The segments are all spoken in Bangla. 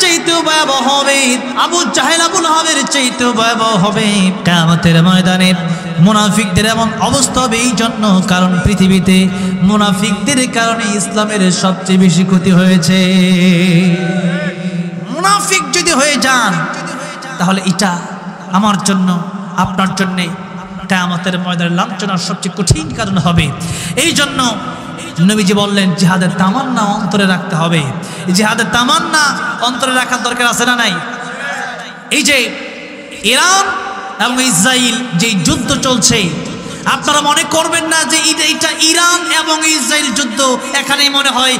চাইতেও ভয়াবহ হবে, আবু জাহেল আবু লাহাবের চাইতেও ভয়াবহ হবে কিয়ামতের ময়দানে। মুনাফিকদের এমন অবস্থা হবে এই জন্য, কারণ পৃথিবীতে মুনাফিকদের কারণে ইসলামের সবচেয়ে বেশি ক্ষতি হয়েছে। মুনাফিক যদি হয়ে যান তাহলে এটা আমার জন্য আপনার জন্য কিয়ামতের ময়দানে লাঞ্ছনার সবচেয়ে কঠিন কারণ হবে। এই জন্য নবীজি বললেন জিহাদের তামান্না অন্তরে রাখতে হবে। জিহাদের তামান্না অন্তরে রাখার দরকার আছে না নাই? এই যে ইরান এবং ইসরায়েল যে যুদ্ধ চলছে, আপনারা মনে করবেন না যে এটা ইরান এবং ইসরায়েল যুদ্ধ, এখানেই মনে হয়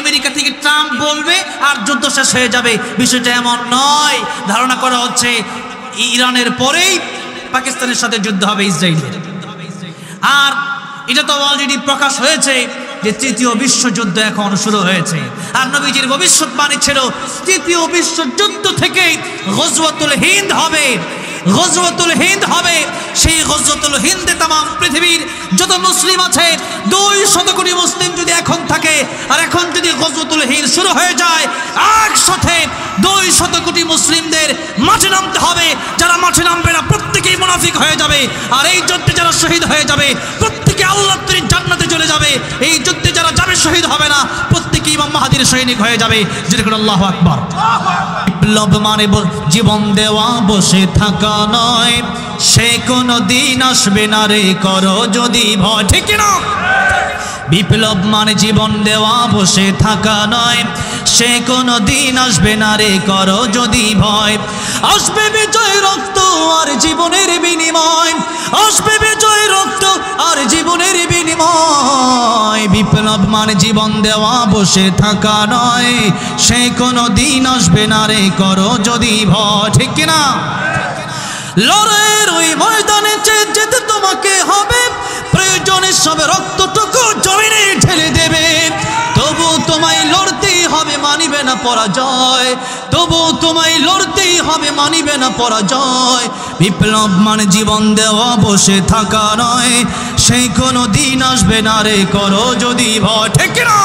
আমেরিকা থেকে ট্রাম্প বলবে আর যুদ্ধ শেষ হয়ে যাবে। বিষয়টা এমন নয়। ধারণা করা হচ্ছে ইরানের পরেই পাকিস্তানের সাথে যুদ্ধ হবে ইসরায়েলের। আর এটা তো অলরেডি প্রকাশ হয়েছে যে তৃতীয় বিশ্বযুদ্ধ এখন শুরু হয়েছে। আর নবীজির ভবিষ্যৎবাণী ছিল তৃতীয় বিশ্বযুদ্ধ থেকে গজওয়াতুল হিন্দ হবে। গজওয়াতুল হিন্দ হবে। সেই গজওয়াতুল হিন্দে তাম পৃথিবীর যত মুসলিম আছে 200 কোটি মুসলিম যদি এখন থাকে, আর এখন যদি গজওয়াতুল হিন্দ শুরু হয়ে যায়, একসাথে 200 কোটি মুসলিমদের মাঠে নামতে হবে। যারা মাঠে নামবে না প্রত্যেকেই মুনাফিক হয়ে যাবে। আর এই যুদ্ধে যারা শহীদ হয়ে যাবে প্রত্যেকে আল্লাহর তৈরি জান্নাতে চলে যাবে। এই যুদ্ধে যারা যাবে শহীদ হবে না প্রত্যেকে ইমাম মাহাদির সৈনিক হয়ে যাবে। যেরকম আল্লাহু আকবার। বিপ্লব মানে জীবন দেওয়া বসে থাকা নয়, সে কোনো দিন আসবে না রে করো যদি ভয়। ঠিক না? বিপ্লব মানে জীবন দেওয়া বসে থাকা নয়, সে কোনো দিন আসবে না রে করো যদি ভয়। আসবে বিজয় রক্ত আর জীবনের বিনিময়, আসবে বিজয় রক্ত আর জীবনের বিনিময়। বিপ্লব মানে জীবন দেওয়া বসে থাকা নয়, সে কোনো দিন আসবে না রে করো যদি ভয়। ঠিক কিনা? লড়াইয়ের ওই ময়দানে যেতে তোমাকে হবে, প্রয়োজনে সব রক্তটুকু জমিনে ঢেলে দেবে। তবু তোমায় লড়তেই হবে, মানিবে না পরাজয়। তবু তোমায় লড়তেই হবে, মানিবে না পরাজয়। বিপ্লব মানে জীবন দেওয়া বসে থাকা নয়, সেই কোনো দিন আসবে না রে করো যদি ভয়। ঠিক না?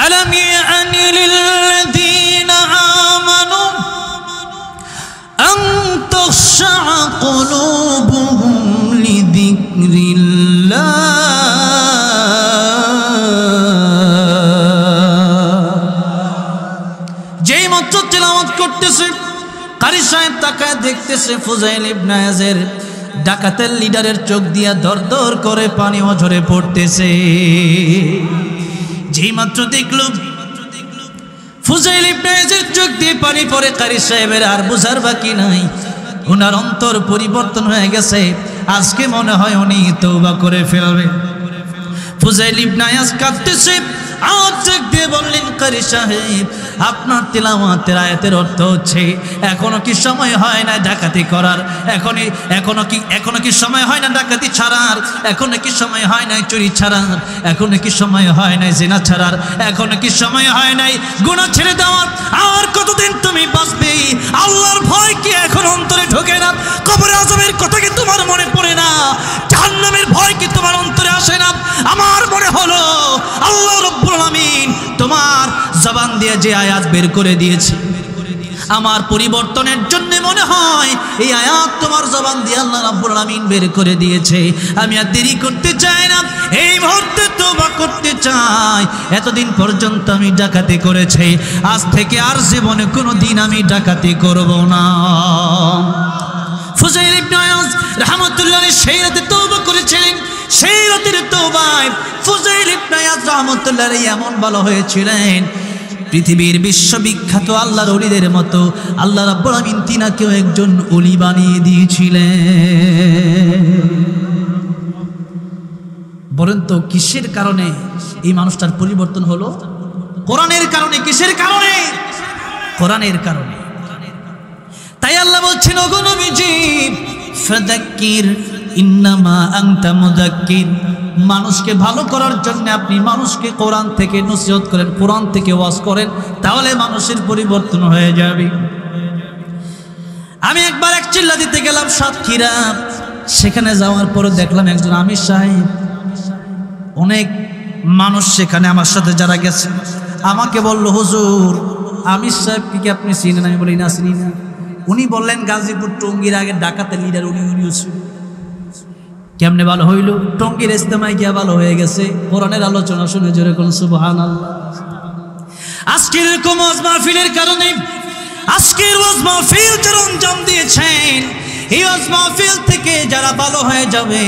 আলাম ইয়ানি লিল্লাযীনা আমানু আন তাখশা কুলুবুহুম লিযিকরিল্লাহ। যেই মাত্র তিলাওয়াত করতেছে কারি সাহেব তাকায় দেখতেছে ফুজাইল ইবনে ইয়াজের ডাকাতের লিডারের চোখ দিয়া দর দর করে পানি ঝরে পড়তেছে। যেই মাত্র দেখল ফুজাইল ইবনে ইয়াজের চোখ দিয়ে পানি পড়ে, কারি সাহেবের আর বুঝার বাকি নাই। ওনার অন্তর পরিবর্তন হয়ে গেছে। আজকে মনে হয় উনি তওবা করে ফেলবে। ফুজাইল ইবনে ইয়াজ কাঁদতেছে, আর চোখ দিয়ে বললেন কারি সাহেব আপনার তিলাওয়াতের আয়াতের অর্থ হচ্ছে এখনো কি সময় হয় না ডাকাতি করার? এখনো কি সময় হয় না ডাকাতি ছাড়ার? এখনো কি সময় হয় না চুরি ছাড়ার? এখনো কি সময় হয় না জিনা ছাড়ার? এখনো কি সময় হয় নাই গুনাহ ছেড়ে দেওয়ার? আর কতদিন তুমি বাঁচবে? আল্লাহর ভয় কি এখন অন্তরে ঢোকে না? কবর আযাবের কথা কি তোমার মনে পড়ে না? জাহান্নামের ভয় কি তোমার অন্তরে আসে না? আমার মনে হলো আল্লাহ রাব্বুল আলামিন তোমার জবান দিয়ে যে আয়াত বের করে দিয়েছে, আমার পরিবর্তনের জন্য মনে হয় এই আয়াত তোমার জবান দিয়ে আল্লাহ রাব্বুল আলামিন বের করে দিয়েছে। আমি আর দেরি করতে চাই না, এই মুহূর্তে তওবা করতে চাই। এতদিন পর্যন্ত আমি ডাকাতি করেছি, আজ থেকে আর জীবনে কোনো দিন আমি ডাকাতি করব না। ফুজাইল ইবনে ইয়াজ রাহমাতুল্লাহ আলাইহি সেই রাতে তওবা করেছিলেন। সেই রাতের তওবায় ফুজাইল ইবনে ইয়াজ রাহমাতুল্লাহ আলাইহি এমন ভালো হয়েছিলেন, পৃথিবীর বিশ্ববিখ্যাত আল্লাহর ওলিদের মতো আল্লাহ রাব্বুল আলামিন তিনাকেও একজন ওলি বানিয়ে দিয়েছিলেন। বলেন তো কিসের কারণে এই মানুষটার পরিবর্তন হলো? কোরআনের কারণে। কিসের কারণে? কোরআনের কারণে। তাই আল্লাহ বলছেন ওগো নবীজি ফাযাক্কির ইন্নামা আনতা মুযাক্কির, মানুষকে ভালো করার জন্য আপনি মানুষকে কোরআন থেকে নসিহত করেন, কোরআন থেকে ওয়াজ করেন, তাহলে মানুষের পরিবর্তন হয়ে যাবে। আমি একবার এক চিল্লা দিতে গেলাম সাতক্ষীরা, সেখানে যাওয়ার পরে দেখলাম একজন আমির সাহেব, অনেক মানুষ সেখানে আমার সাথে যারা গেছে আমাকে বলল, হুজুর আমির সাহেবকে কি আপনি চিনেন? আমি বলি না, চিনি না। উনি বললেন গাজীপুর টঙ্গীর আগে ডাকাতের লিডার উনিও ছিল। কেমনে ভালো হইল? টঙ্গীর ইজতেমায় গিয়া ভালো হয়ে গেছে। কোরআনের আলোচনা শুনে জোরে কোন সুবহানাল্লাহ। আজকের এরকম ওয়াজ মাহফিলের কারণে, আজকের ওয়াজ মাহফিল যারা অঞ্জাম দিয়েছেন, এই ওয়াজ মাহফিল থেকে যারা ভালো হয়ে যাবে,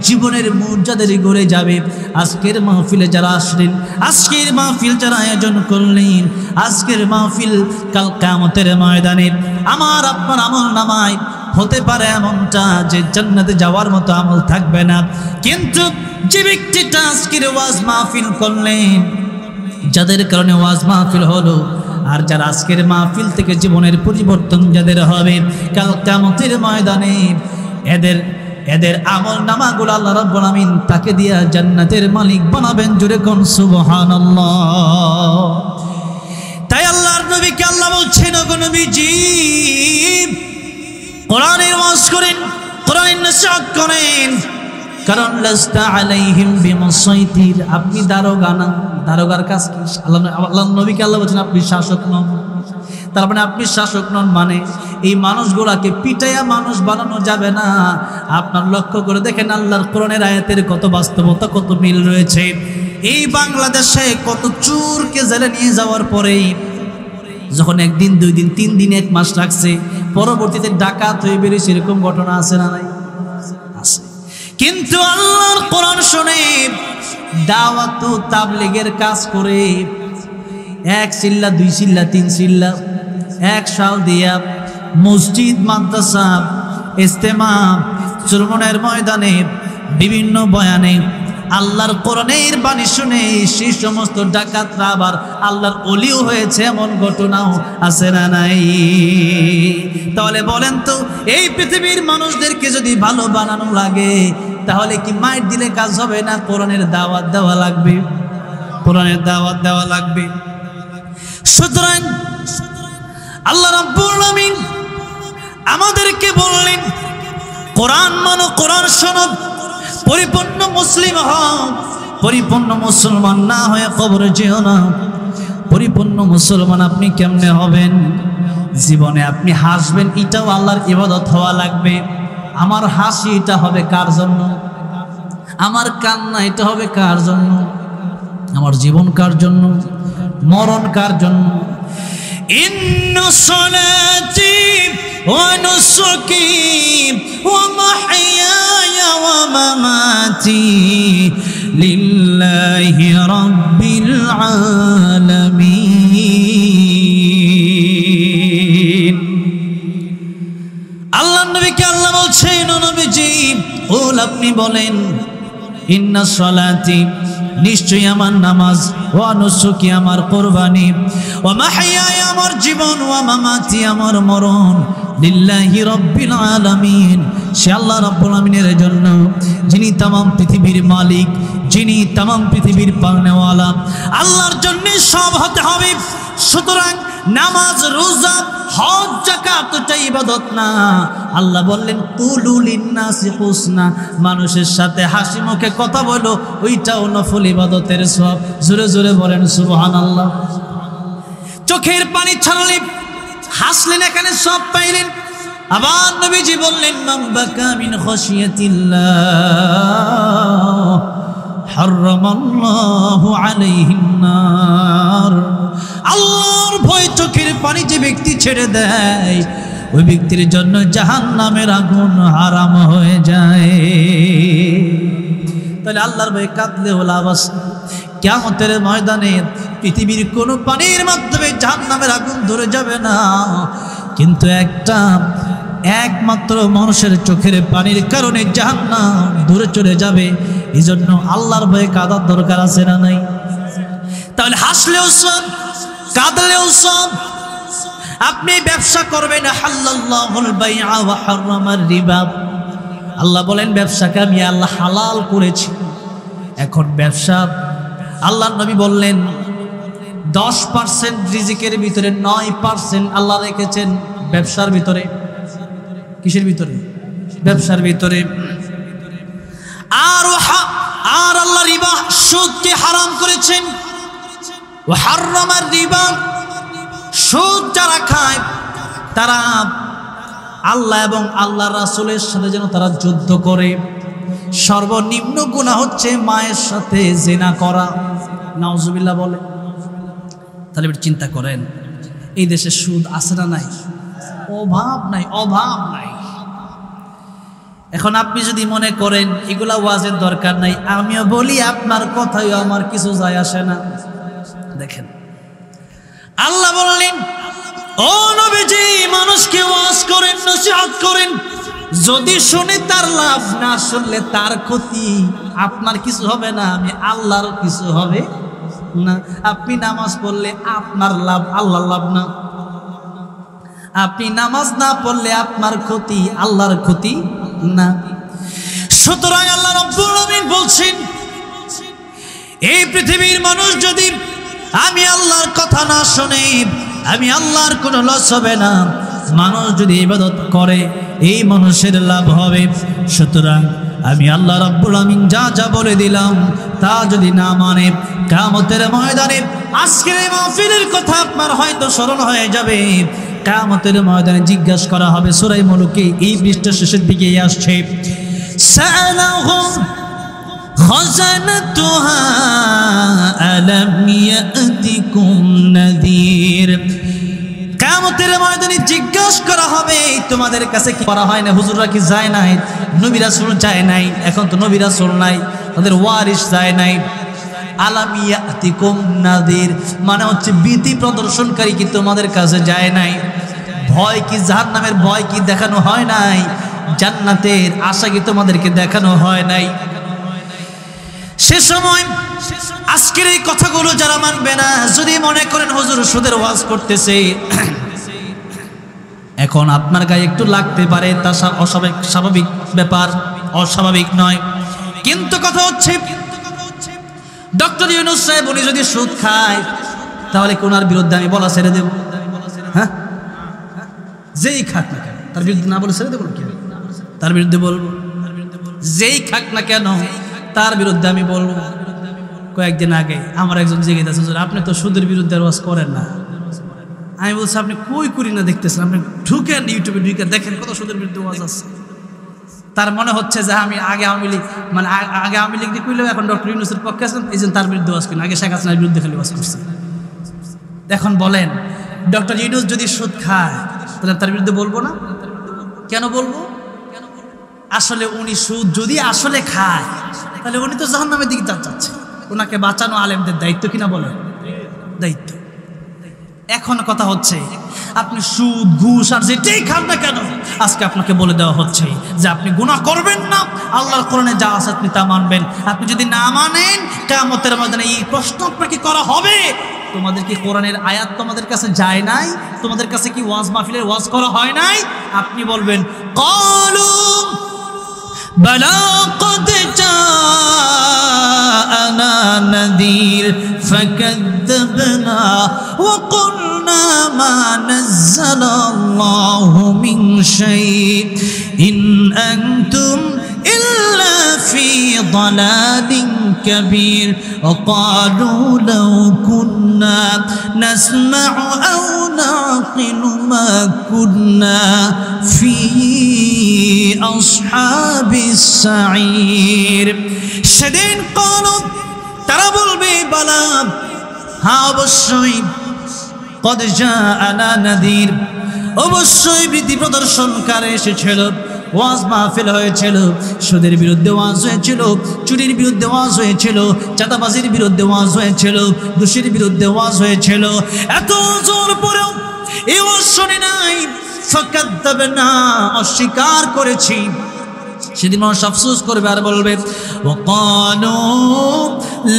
জীবনের মর্যাদার গড়ে যাবে। আজকের মাহফিলে যারা আসলেন, আজকের মাহফিল যারা আয়োজন করলেন, আজকের মাহফিল কাল কিয়ামতের ময়দানে আমার আপনার আমল নামায় হতে পারে এমনটা যে জান্নাতে যাওয়ার মতো আমল থাকবে না। কিন্তু যে ব্যক্তিটা আজকের ওয়াজ মাহফিল করলেন, যাদের কারণে ওয়াজ মাহফিল হলো, আর যারা আজকের মাহফিল থেকে জীবনের পরিবর্তন যাদের হবে, কাল কিয়ামতের ময়দানে এদের আমল নামাগুলো আল্লাহ রাব্বুল আমিন তাকে দিয়া জান্নাতের মালিক বানাবেন। জোরে কোন সুবহানাল্লাহ। তাই আল্লাহর নবীকে আল্লাহ বলছেন, ওগো নবীজি কোরআনের ওয়াজ করেন, কোরআনের নসিহত করেন, কারণ লাস্তা আলাইহিম বিমুসাইতির, আপনি দারোগা না। দারোগার কাজ কি? আল্লাহ নবীকে আল্লাহ বলছেন আপনি শাসক নন। তার মানে আপনি শাসক নন মানে এই মানুষগুলাকে পিটাইয়া মানুষ বানানো যাবে না। আপনার লক্ষ্য করে দেখেন আল্লাহর কোরআনের আয়াতের কত বাস্তবতা, কত মিল রয়েছে। এই বাংলাদেশে কত চোরকে জেলে নিয়ে যাওয়ার পরেই যখন একদিন, 2 দিন, 3 দিন, 1 মাস রাখছে, পরবর্তীতে ডাকাত হয়ে বেরিয়েছে, এরকম ঘটনা আছে না নাই? আছে। কিন্তু আল্লাহর কোরআন শুনে দাওয়াত ও তাবলীগের কাজ করে 1 চিল্লা 2 চিল্লা 3 চিল্লা 1 সাল দিয়া মসজিদ, মাদ্রাসা, ইজতেমা, চরমনের ময়দানে, বিভিন্ন বয়ানে আল্লাহর কোরআনের বাণী শুনে সেই সমস্ত ডাকাতরা আবার আল্লাহর ওলিও হয়েছে, এমন ঘটনাও আছে না নাই? তাহলে বলেন তো, এই পৃথিবীর মানুষদেরকে যদি ভালো বানানো লাগে, তাহলে কি মাইর দিলে কাজ হবে না? কোরআনের দাওয়াত দেওয়া লাগবে, কোরআনের দাওয়াত দেওয়া লাগবে। সুতরাং আল্লাহ রাব্বুল আমিন আমাদেরকে বললেন, কোরআন মানো, কোরআন শোনো, পরিপূর্ণ মুসলিম হও। পরিপূর্ণ মুসলমান না হয়ে কবরে যেও না। পরিপূর্ণ মুসলমান আপনি কেমনে হবেন? জীবনে আপনি হাসবেন, এটাও আল্লাহর ইবাদত হওয়া লাগবে। আমার হাসি এটা হবে কার জন্য? আমার কান্না এটা হবে কার জন্য? আমার জীবন কার জন্য? মরণ কার জন্য? ইন্না সালাতি ওয়া নুসুকি ওয়া মাহইয়ায়া ওয়া মামাতি লিল্লাহি রাব্বিল আলামিন। আল্লাহর নবীকে আল্লাহ বলছেন, ও নবীজি বল, আপনি বলেন, ইন্না সালাতি, নিশ্চয়ই আমার নামাজ, ওয়া নুসুকি, আমার কুরবানি, ওয়া মাহইয়ায়া, আমার জীবন, ওয়া মামাতি, আমার মরণ, লিল্লাহি রাব্বিল আলামিন, সে আল্লাহ রাব্বুল আমিনের জন্য, যিনি তামাম পৃথিবীর মালিক, যিনি তামাম পৃথিবীর পালনেওয়ালা। আল্লাহর জন্য সব হতে হবে। সুতরাং নামাজ, রোজা, হজ, যাকাত এটা ইবাদত না। আল্লাহ বললেন, কুলু লিন্নাসি হুসনা, মানুষের সাথে হাসি মুখে কথা বলো, ওইটাও নফল ইবাদতের সওয়াব। জোরে জোরে বলেন সুবহানাল্লাহ। চোখের পানি ছাড়লেন, হাসলেন, এখানে সব পাইলেন। আবার নবীজি বললেন, মান বাকা মিন খাশিয়াতিল্লাহ হারামাল্লাহু আলাইহিন নার। আল্লাহর ভয় চোখের পানি যে ব্যক্তি ছেড়ে দেয়, ওই ব্যক্তির জন্য জাহান্নামের আগুন হারাম হয়ে যায়। তাহলে আল্লাহর ভয়ে কাঁদলে হলো আবাস। কিয়ামতের ময়দানে পৃথিবীর কোনো পানির মাধ্যমে জাহান্নামের আগুন ধরে যাবে না, কিন্তু একমাত্র মানুষের চোখের পানির কারণে জাহান্নাম দূরে চলে যাবে। এই জন্য আল্লাহর ভয়ে কাঁদার দরকার আছে না নাই? তাহলে হাসলেও সব, কাঁদলেও সব। আপনি ব্যবসা করবেন, হাল্লাল্লাহুল বাইআ ওয়া হারামার রিবা। আল্লাহ বলেন, ব্যবসাকে আমি আল্লাহ হালাল করেছি। এখন ব্যবসা, আল্লাহর নবী বললেন 10% রিজিকের ভিতরে 9% আল্লাহ রেখেছেন ব্যবসার ভিতরে। কিসের ভিতরে? ব্যবসার ভিতরে। আর আল্লাহ রিবা, সুদকে হারাম করেছেন। ওয়া হাররামা রিবা, সুদ যারা খায় তারা আল্লাহ এবং আল্লাহর রাসূলের সাথে যেন তারা যুদ্ধ করে। সর্বনিম্ন গুনাহ হচ্ছে মায়ের সাথে জিনা করা, নাউজুবিল্লাহ বলে। তাহলে চিন্তা করেন এই দেশে সুদ আছে না নাই? অভাব নাই, অভাব নাই। এখন আপনি যদি মনে করেন এগুলা ওয়াজের দরকার নাই, আমিও বলি আপনার কথাই আমার কিছু যায় আসে না। দেখেন আল্লাহ বললেন, ও নবীজি মানুষকে ওয়াজ করেন, নসিহত করেন, যদি শুনে তার লাভ, না শুনলে তার ক্ষতি। আপনার কিছু হবে না, আমি আল্লাহর কিছু হবে না। আপনি নামাজ পড়লে আপনার লাভ, আল্লাহর লাভ না। আপনি নামাজ না পড়লে আপনার ক্ষতি, আল্লাহর ক্ষতি না। সুতরাং আল্লাহ রাব্বুল আলামিন বলছেন, এই পৃথিবীর মানুষ যদি আমি আল্লাহর কথা না শুনে, আমি আল্লাহর কোনো লস হবে না। মানুষ যদি ইবাদত করে এই মানুষের লাভ হবে। সুতরাং আমি আল্লাহ রাব্বুল আলামিন যা যা বলে দিলাম তা যদি না মানে, কিয়ামতের ময়দানে আজকের এই মাহফিলের কথা আপনার হয়তো স্মরণ হয়ে যাবে। কিয়ামতের ময়দানে জিজ্ঞাসা করা হবে। সূরা মুলুকে এই পৃষ্ঠা শেষের দিকে আসছে, সাআলাহুম খাজানাতুহা আলাম ইয়াতিকুম নাযীর। কিয়ামতের ময়দানে জিজ্ঞাসা করা হবে তোমাদের কাছে কি করা হয় না? হুজুররা কি যায় নাই? নবী রাসূল যায় নাই? এখন তো নবী রাসূল নাই, তাদের ওয়ারিস যায় নাই। আলাম ইয়াতিকুম নাযীর মানে হচ্ছে ভীতি প্রদর্শনকারী কি তোমাদের কাছে যায় নাই? ভয় কি, জাহান্নামের ভয় কি দেখানো হয় নাই? জান্নাতের আশা কি তোমাদেরকে দেখানো হয় নাই? সে সময় আজকের এই কথাগুলো যারা মানবে না, যদি মনে করেন হুজুর সুদের ওয়াজ করতেছে, এখন আপনার গায়ে একটু লাগতে পারে, তা স্বাভাবিক ব্যাপার, অস্বাভাবিক নয়। কিন্তু কথা হচ্ছে ডক্টর ইউনূস সাহেব উনি যদি সুদ খায় তাহলে কোনার বিরুদ্ধে আমি বলা ছেড়ে দেব? হ্যাঁ, যেই খাক না কেন তার বিরুদ্ধে না বলে ছেড়ে দেবো? কি তার বিরুদ্ধে বলবো? যেই খাক না কেন তার বিরুদ্ধে আমি বলবো। কয়েকদিন আগে আমার একজন জেগে আছে, আপনি তো সুদের বিরুদ্ধে ওয়াজ করেন না। আমি বলছি আপনি কই করি না দেখতেছেন, আপনি ঢুকেন ইউটিউবে, ঢুকে দেখেন কত সুদের বিরুদ্ধে ওয়াজ আছে। তার মনে হচ্ছে যে আমি আগে আওয়ামী লীগ, মানে আগে আওয়ামী লীগ দিয়ে কইলেও এখন ডক্টর ইউনূসের পক্ষে আছেন, এই জন্য তার বিরুদ্ধে ওয়াজ করেন। আগে শেখ হাসিনার বিরুদ্ধে খালি ওয়াজ করছে। এখন বলেন ডক্টর ইউনূস যদি সুদ খায় তাহলে তার বিরুদ্ধে বলবো না? কেন বলবো? আসলে উনি সুদ যদি আসলে খায় তাহলে উনি তো জাহান্নামের দিকে যাচ্ছে। ওনাকে বাঁচানো আলেমদের দায়িত্ব কিনা বলেন? দায়িত্ব। এখন কথা হচ্ছে আপনি সুদ, ঘুষ আর যেটাই খান না কেন, আজকে আপনাকে বলে দেওয়া হচ্ছে যে আপনি গুনাহ করবেন না, আল্লাহর কোরআনে যা আছে আপনি তা মানবেন। আপনি যদি না মানেন কিয়ামতের ময়দানে এই প্রশ্ন আপনাকে করা হবে, তোমাদের কি কোরআনের আয়াত তোমাদের কাছে যায় নাই? তোমাদের কাছে কি ওয়াজ মাহফিলের ওয়াজ করা হয় নাই? আপনি বলবেন ক্বালু বালা ক্বাদ জাআনা নাযীর ফাকাযযাবনা ওয়া কুলনা মা নাযালাল্লাহু মিন শাই'ইন ইন আনতুম ইল্লা ফি দালালিন কাবীর ওয়া ক্বালু লাও কুন্না নাসমা'ু আও না'কিলু মা কুন্না ফি আসহাবিস সাঈর। সেদিন ক্বালু তারা বলবে বালা, হ্যাঁ অবশ্যই, ক্বাদ জাআনা নাযীর, অবশ্যই ভীতি প্রদর্শনকারী এসেছিল, ওয়াজ মাহফিল হয়েছিল, সুদের বিরুদ্ধে ওয়াজ হয়েছিল, চুরির বিরুদ্ধে ওয়াজ হয়েছিল, চাঁদাবাজির বিরুদ্ধে ওয়াজ হয়েছিল, দোষীর বিরুদ্ধে ওয়াজ হয়েছিল। এত জোর পরেও এই ওয়াজ শুনি নাই, ফাকাযযাবনা, অস্বীকার করেছি। সেদিন মানুষ আফসোস করবে আর বলবে ওয়াকালু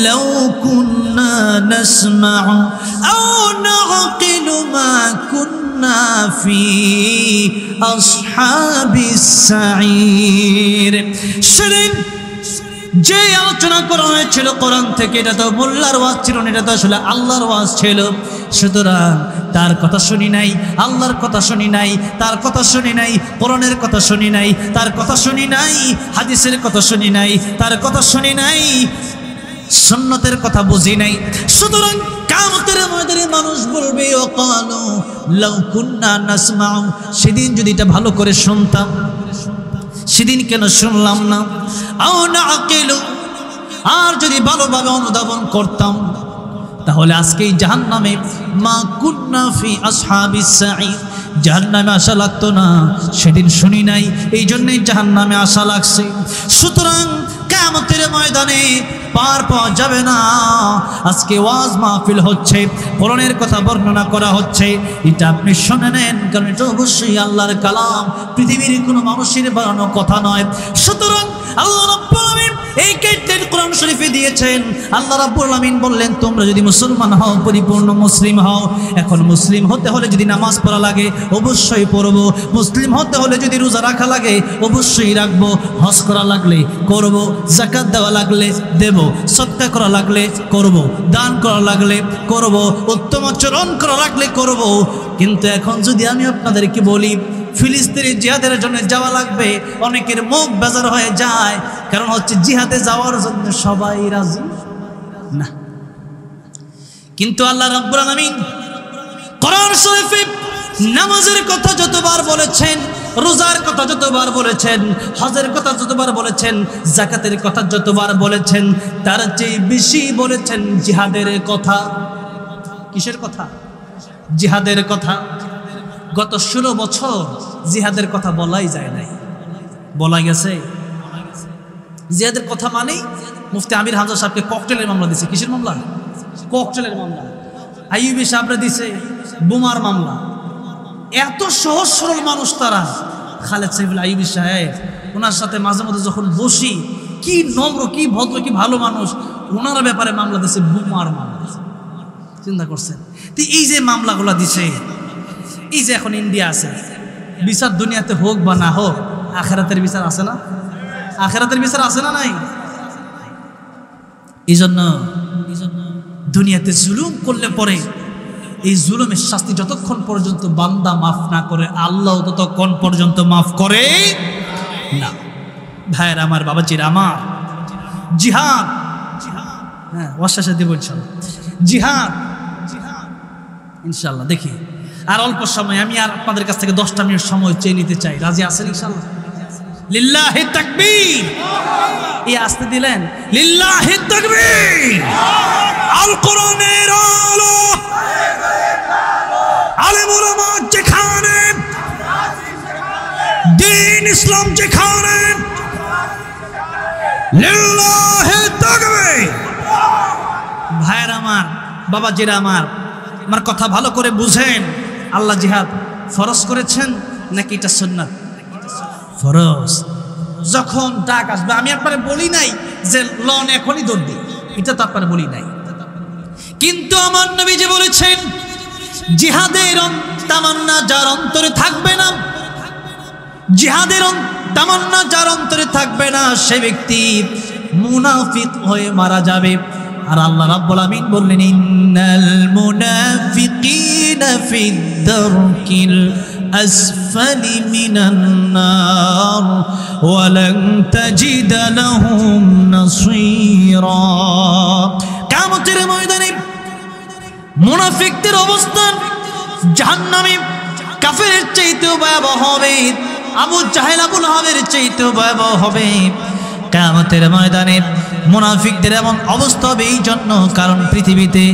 লাউ কুন্না নাসমা'ু আও না'কিলু মা কুন্না ফি আসহাবিস সাঈর। সেদিন যে আলোচনা করা হয়েছিল কোরআন থেকে, এটা তো মোল্লার ওয়াজ ছিল না, এটা তো আসলে আল্লাহর ওয়াজ ছিল। সুতরাং তার কথা শুনি নাই, আল্লাহর কথা শুনি নাই, তার কথা শুনি নাই, কোরআনের কথা শুনি নাই, তার কথা শুনি নাই, হাদিসের কথা শুনি নাই, তার কথা শুনি নাই। সুন্নতের কথা বুঝি নাই। সুতরাং কিয়ামতের ময়দানে মানুষ বলবে ওয়াকালু লাউ কুন্না নাসমাউ, সেদিন যদি এটা ভালো করে শুনতাম, সেদিন কেন শুনলাম না? আও নাআকিলু, আর যদি ভালোভাবে অনুধাবন করতাম তাহলে আজকেই জাহান্নামে মা কুন্না ফি আসহাবিস সাঈদ, জাহান্নামে আশা লাগতো না। সেদিন শুনি নাই, এই জন্যই জাহান্নামে আশা লাগছে। সুতরাং কিয়ামতের ময়দানে পার পাওয়া যাবে না। আজকে ওয়াজ মাহফিল হচ্ছে, কোরআনের কথা বর্ণনা করা হচ্ছে, এটা আপনি শুনে নেন, কারণ এটা অবশ্যই আল্লাহর কালাম, পৃথিবীর কোনো মানুষের বানানো কথা নয়। সুতরাং আল্লাহ রাব্বুল আলামিন এই গাইডলাইন কোরআন শরীফে দিয়েছেন। আল্লাহ রাব্বুল আলামিন বললেন, তোমরা যদি মুসলমান হও, পরিপূর্ণ মুসলিম হও, এখন মুসলিম হতে হলে যদি নামাজ পড়া লাগে অবশ্যই পড়বো, মুসলিম হতে হলে যদি রোজা রাখা লাগে অবশ্যই রাখবো, হজ করা লাগলে করব, যাকাত দেওয়া লাগলে দেব, সদকা করা লাগলে করব, দান করা লাগলে করব, উত্তম আচরণ করা লাগলে করব। কিন্তু এখন যদি আমি আপনাদেরকে বলি ফিলিস্তিনের জিহাদের জন্য যাওয়া লাগবে, অনেকের মুখ বেজার হয়ে যায়, কারণ হচ্ছে জিহাদে যাওয়ার জন্য সবাই রাজি না। কিন্তু আল্লাহ রাব্বুল আলামিন কোরআন শরীফে নামাজের কথা যতবার বলেছেন, রোজার কথা যতবার বলেছেন, হজের কথা যতবার বলেছেন, যাকাতের কথা যতবার বলেছেন, তার চেয়ে বেশি বলেছেন জিহাদের কথা। কিসের কথা? জিহাদের কথা। গত 16 বছর জিহাদের কথা বলাই যায় নাই, বলা গেছে। জিহাদের কথা মানেই মুফতি আমির হামজা সাহেবকে ককটেলের মামলা দিছে। কিসের মামলা? ককটেলের মামলা। আইয়ুবী সাহেবরা দিছে বোমার মামলা। এত সহজ সরল মানুষ তারা। খালেদ সাইফুল আইয়ুবী সাহেব, ওনার সাথে মাঝে মাঝে যখন বসি, কি নম্র, কি ভদ্র, কি ভালো মানুষ, ওনার ব্যাপারে মামলা দিছে বোমার মামলা। চিন্তা করছেন? তো এই যে মামলাগুলো দিছে, এই যে এখন ইন্ডিয়া আছে, বিচার দুনিয়াতে হোক বা না হোক, আখেরাতের বিচার আছে না? আখেরাতের বিচার আছে না নাই? এই জন্য দুনিয়াতে জুলুম করলে পরে এই জুলুমের শাস্তি যতক্ষণ পর্যন্ত বান্দা মাফ না করে, আল্লাহ ততক্ষণ পর্যন্ত মাফ করে না। ভাইয়ের আমার, বাবাজির আমার, জিহাদ, হ্যাঁ ওয়াসাসা দেব ইনশাআল্লাহ, জিহাদ ইনশাআল্লাহ। দেখি আর অল্প সময়, আমি আর আপনাদের কাছ থেকে 10টা মিনিট সময় চেয়ে নিতে চাই। রাজি আছেন ইনশাআল্লাহ? লিল্লাহি তাকবীর। এই আসতে দিলেন, লিল্লাহি তাকবীর। আল কোরআনের আলো, আলেম উলামা যেখানে, দ্বীন ইসলাম যেখানে, লিল্লাহি তাকবীর। ভাইয়ের আমার, বাবাজিরা আমার, আমার কথা ভালো করে বুঝেন। আল্লাহ জিহাদ ফরজ করেছেন নাকি এটা সুন্নাত? ফরজ। যখন ডাক আসবে, আমি আপনারা বলি নাই যে লন এখনই দৌড় দিই, এটা তো আপনারা বলি নাই। কিন্তু আমার নবী যে বলেছেন, জিহাদের তামান্না যার অন্তরে থাকবে না, জিহাদের তামান্না যার অন্তরে থাকবে না, সে ব্যক্তি মুনাফিক হয়ে মারা যাবে। আর আল্লাহ রাব্বুল আমিন বললেন, ইন্নাল মুনাফিকিনা ফিদ দারকিল আসফালি মিনান নার ওয়া লান তাজিদা লাহুম নাসীরা। কিয়ামতের ময়দানে মুনাফিকদের অবস্থান জাহান্নামে কাফেরের চাইতেও ভয়াবহ হবে, আবু জাহেল আবুল আহাবের চাইতেও ভয়াবহ হবে। কিয়ামতের ময়দানে মুনাফিকদের এমন অবস্থা হবে এই জন্য, কারণ পৃথিবীতে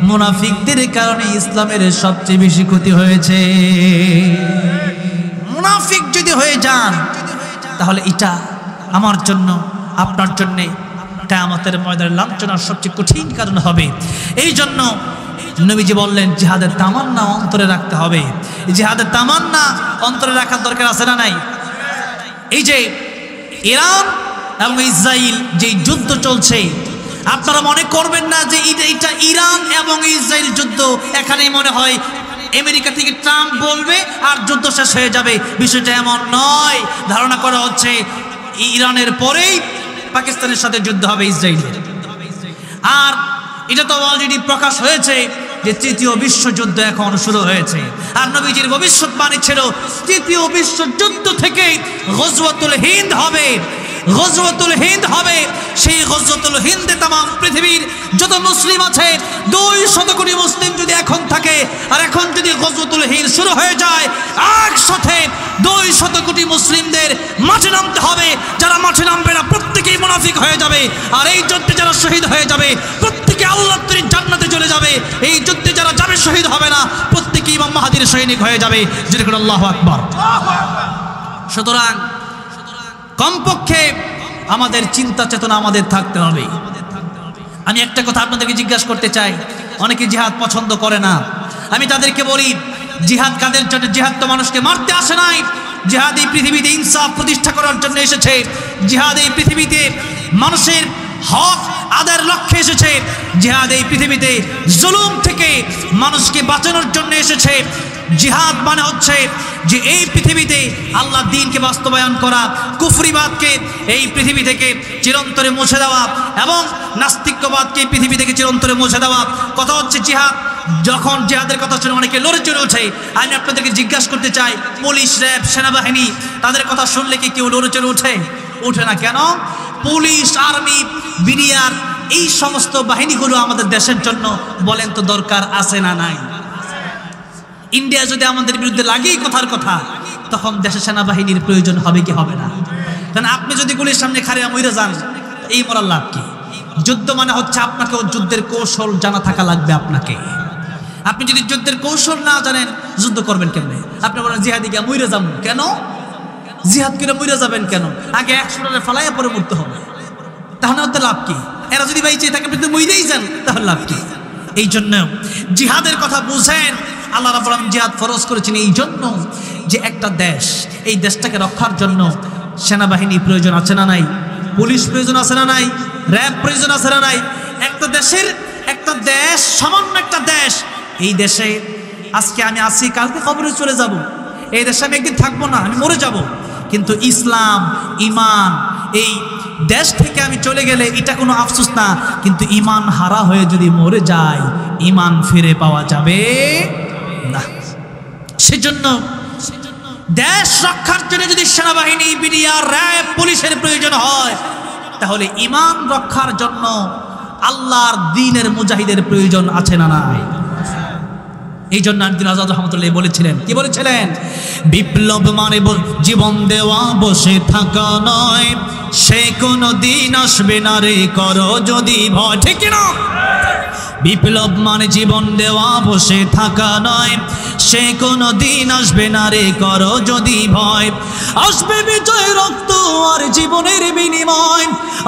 মুনাফিকদের কারণে ইসলামের সবচেয়ে বেশি ক্ষতি হয়েছে। মুনাফিক যদি হয়ে যান তাহলে এটা আমার জন্য, আপনার জন্যে কিয়ামতের ময়দানে লাঞ্ছনার সবচেয়ে কঠিন কারণ হবে। এই জন্য নবীজি বললেন, জিহাদের তামান্না অন্তরে রাখতে হবে। জিহাদের তামান্না অন্তরে রাখার দরকার আছে না নাই? এই যে ইরান এবং ইসরায়েল যে যুদ্ধ চলছে, আপনারা মনে করবেন না যে এটা ইরান এবং ইসরায়েল যুদ্ধ, এখানে মনে হয় আমেরিকা থেকে ট্রাম্প বলবে আর যুদ্ধ শেষ হয়ে যাবে। বিষয়টা এমন নয়। ধারণা করা হচ্ছে ইরানের পরেই পাকিস্তানের সাথে যুদ্ধ হবে ইসরায়েলের। আর এটা তো অলরেডি প্রকাশ হয়েছে যে তৃতীয় বিশ্বযুদ্ধ এখন শুরু হয়েছে। আর নবীজির ভবিষ্যৎবাণী ছিল তৃতীয় বিশ্বযুদ্ধ থেকে গজওয়াতুল হিন্দ হবে। গজওয়াতুল হিন্দ হবে। সেই গজওয়াতুল হিন্দে তাম পৃথিবীর যত মুসলিম আছে 200 কোটি মুসলিম যদি এখন থাকে, আর এখন যদি গজওয়াতুল হিন্দ শুরু হয়ে যায়, একসাথে 200 কোটি মুসলিমদের মাঠে নামতে হবে। যারা মাঠে নামবে না প্রত্যেকেই মুনাফিক হয়ে যাবে, আর এই যুদ্ধে যারা শহীদ হয়ে যাবে প্রত্যেকে আল্লাহর তৈরি জান্নাতে চলে যাবে। এই যুদ্ধে যারা যাবে শহীদ হবে না প্রত্যেকেই ইমাম মাহদির সৈনিক হয়ে যাবে। যদি করে আল্লাহু আকবার। সুতরাং কমপক্ষে আমাদের চিন্তা চেতনা আমাদের থাকতে হবে। আমি একটা কথা আপনাদেরকে জিজ্ঞাসা করতে চাই, অনেকে জিহাদ পছন্দ করে না। আমি তাদেরকে বলি, জিহাদ কাদের জন্য? জিহাদ তো মানুষকে মারতে আসে নাই। জিহাদ এই পৃথিবীতে ইনসাফ প্রতিষ্ঠা করার জন্য এসেছে। জিহাদ এই পৃথিবীতে মানুষের হক আদায়ের লক্ষ্যে এসেছে। জিহাদ এই পৃথিবীতে জুলুম থেকে মানুষকে বাঁচানোর জন্য এসেছে। জিহাদ মানে হচ্ছে যে এই পৃথিবীতে আল্লাহ দ্বীনকে বাস্তবায়ন করা, কুফরিবাদকে এই পৃথিবী থেকে চিরন্তরে মুছে দেওয়া এবং নাস্তিক্যবাদকে পৃথিবী থেকে চিরন্তরে মুছে দেওয়া। কথা হচ্ছে জিহাদ। যখন জিহাদের কথা শুনে অনেকে লড়ে চড়ে ওঠে, আমি আপনাদেরকে জিজ্ঞাসা করতে চাই, পুলিশ, র্যাব, সেনাবাহিনী তাদের কথা শুনলে কি কেউ লড়ে চড়ে ওঠে? ওঠে না। কেন? পুলিশ, আর্মি, বিডিআর এই সমস্ত বাহিনীগুলো আমাদের দেশের জন্য বলেন তো দরকার আছে না নাই? ইন্ডিয়া যদি আমাদের বিরুদ্ধে লাগেই কথার কথা, তখন দেশের সেনাবাহিনীর প্রয়োজন হবে কি হবে না? কারণ আপনি যদি গুলির সামনে খাড়িয়া মইরা যান, এই মরার লাভ কি? যুদ্ধ মানে হচ্ছে আপনাকে যুদ্ধের কৌশল জানা থাকা লাগবে। আপনি যদি যুদ্ধের কৌশল না জানেন, যুদ্ধ করবেন কেমনে? আপনি বলেন জিহাদি গিয়া মইরা যাবেন কেন? জিহাদ করে মইরা যাবেন কেন? আগে 100 ফালাইয়া পরে মরতে হবে। তাহলে ওতে লাভ কি? এরা যদি বাইচে থাকে আপনি মইরেই যান, তাহলে লাভ কি? এই জন্য জিহাদের কথা বুঝেন। আল্লাহ রাব্বুল আলামিন জিহাদ ফরজ করেছেন এই জন্য যে একটা দেশ, এই দেশটাকে রক্ষার জন্য সেনাবাহিনী প্রয়োজন আছে না নাই? পুলিশ প্রয়োজন আছে না নাই? র্যাব প্রয়োজন আছে না নাই? একটা দেশ, সামান্য একটা দেশ, এই দেশে আজকে আমি আছি, কালকে কবরে চলে যাব। এই দেশে আমি একদিন থাকবো না, আমি মরে যাব। কিন্তু ইসলাম, ঈমান, এই দেশ থেকে আমি চলে গেলে এটা কোনো আফসোস না। কিন্তু ঈমান হারা হয়ে যদি মরে যায়, ঈমান ফিরে পাওয়া যাবে না। সেজন্য দেশ রক্ষার জন্য যদি সেনাবাহিনী, বিডিআর, র্যাব, পুলিশের প্রয়োজন হয়, তাহলে ঈমান রক্ষার জন্য আল্লাহর দ্বীনের মুজাহিদের প্রয়োজন আছে না নাই? এই জন্য আব্দুল আজাদ রহমতুল্লাহ বলেছিলেন, কি বলেছিলেন? বিপ্লব মানে জীবন দেওয়া, বসে থাকা নয়, সে কোনো দিন আসবে না রে, করো যদি ভয়। ঠিক না? বিপ্লব মানে জীবন দেওয়া, বসে থাকা নয়, সে কোনো দিন আসবে না রে, করো যদি ভয়। আসবে বিজয় রক্ত আর জীবনের বিনিময়,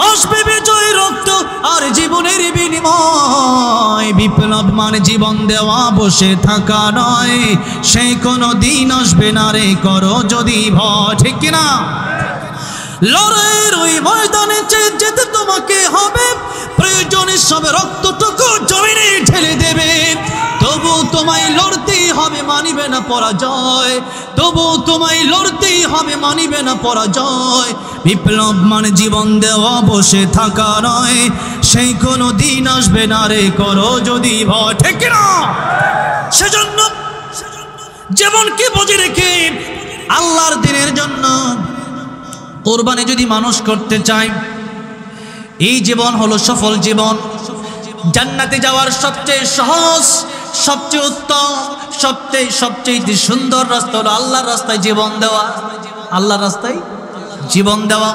আসবে বিজয় রক্ত আর জীবনের বিনিময়। বিপ্লব মানে জীবন দেওয়া, বসে থাকা নয়, সে কোনো দিন আসবে না রে, করো যদি ভয়। ঠিক কিনা? লড়াইয়ের ওই ময়দানে যেতে তোমাকে হবে, প্রয়োজনে সব রক্তটুকু জমিনে ঢেলে দেবে। তবু তোমায় লড়তেই হবে, মানিবে না পরাজয়। তবু তোমায় লড়তেই হবে, মানিবে না পরাজয়। বিপ্লব মানে জীবন দেওয়া, বসে থাকা নয়, সেই কোনো দিন আসবে না রে, করো যদি ভয়। ঠিক না? সেজন্য জীবনকে বুঝে রেখে আল্লাহর দ্বীনের জন্য কোরবানি যদি মানুষ করতে চায়, এই জীবন হলো সফল জীবন। জান্নাতে যাওয়ার সবচেয়ে সহজ, সবচেয়ে উত্তম, সবচেয়ে সুন্দর রাস্তা হলো আল্লাহর রাস্তায় জীবন দেওয়া। আল্লাহর রাস্তায় জীবন দেওয়া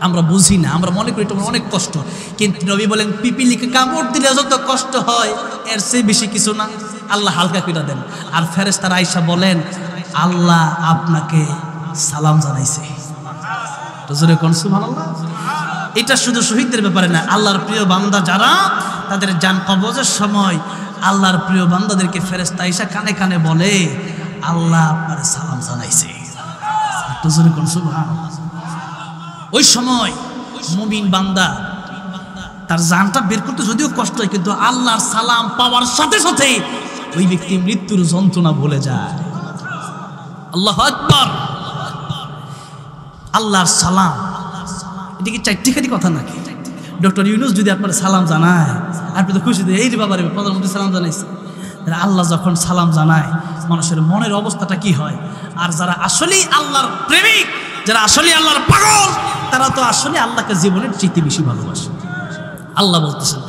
আমরা বুঝি না, আমরা মনে করি এটা অনেক কষ্ট। কিন্তু নবী বলেন, পিপিলিকে কামড় দিলে যত কষ্ট হয় এর চেয়ে বেশি কিছু না, আল্লাহ হালকা করে দেন। আর ফেরেশতারা আয়েশা বলেন, আল্লাহ আপনাকে সালাম জানাইছে। সুবহানাল্লাহ। এটা শুধু শহীদদের ব্যাপারে না, আল্লাহর প্রিয় বান্দা যারা, তাদের জান কবজের সময় আল্লাহর প্রিয় বান্দাদেরকে ফেরেশতা আয়েশা কানে কানে বলে, আল্লাহ আপনার সালাম জানাইছে। সুবহানাল্লাহ। ওই সময় মুমিন বান্দা তার জানটা বের করতে যদিও কষ্ট হয়, কিন্তু আল্লাহর সালাম পাওয়ার সাথে সাথে ওই ব্যক্তি মৃত্যুর যন্ত্রণা ভুলে যায়। আল্লাহু আকবার। আল্লাহর সালাম, এটা কি চারটিখানি কথা নাকি? ডক্টর ইউনূস যদি আপনার সালাম জানায়, আপনি তো খুশি, এই রে বাবারে প্রধানমন্ত্রী সালাম জানাইছে। আল্লাহ যখন সালাম জানায়, মানুষের মনের অবস্থাটা কি হয়? আর যারা আসলেই আল্লাহর প্রেমিক, যারা আসলেই আল্লাহর পাগল, তারা তো আসলে আল্লাহকে জীবনের চাইতে বেশি ভালোবাসে। আল্লাহ বলতেছেন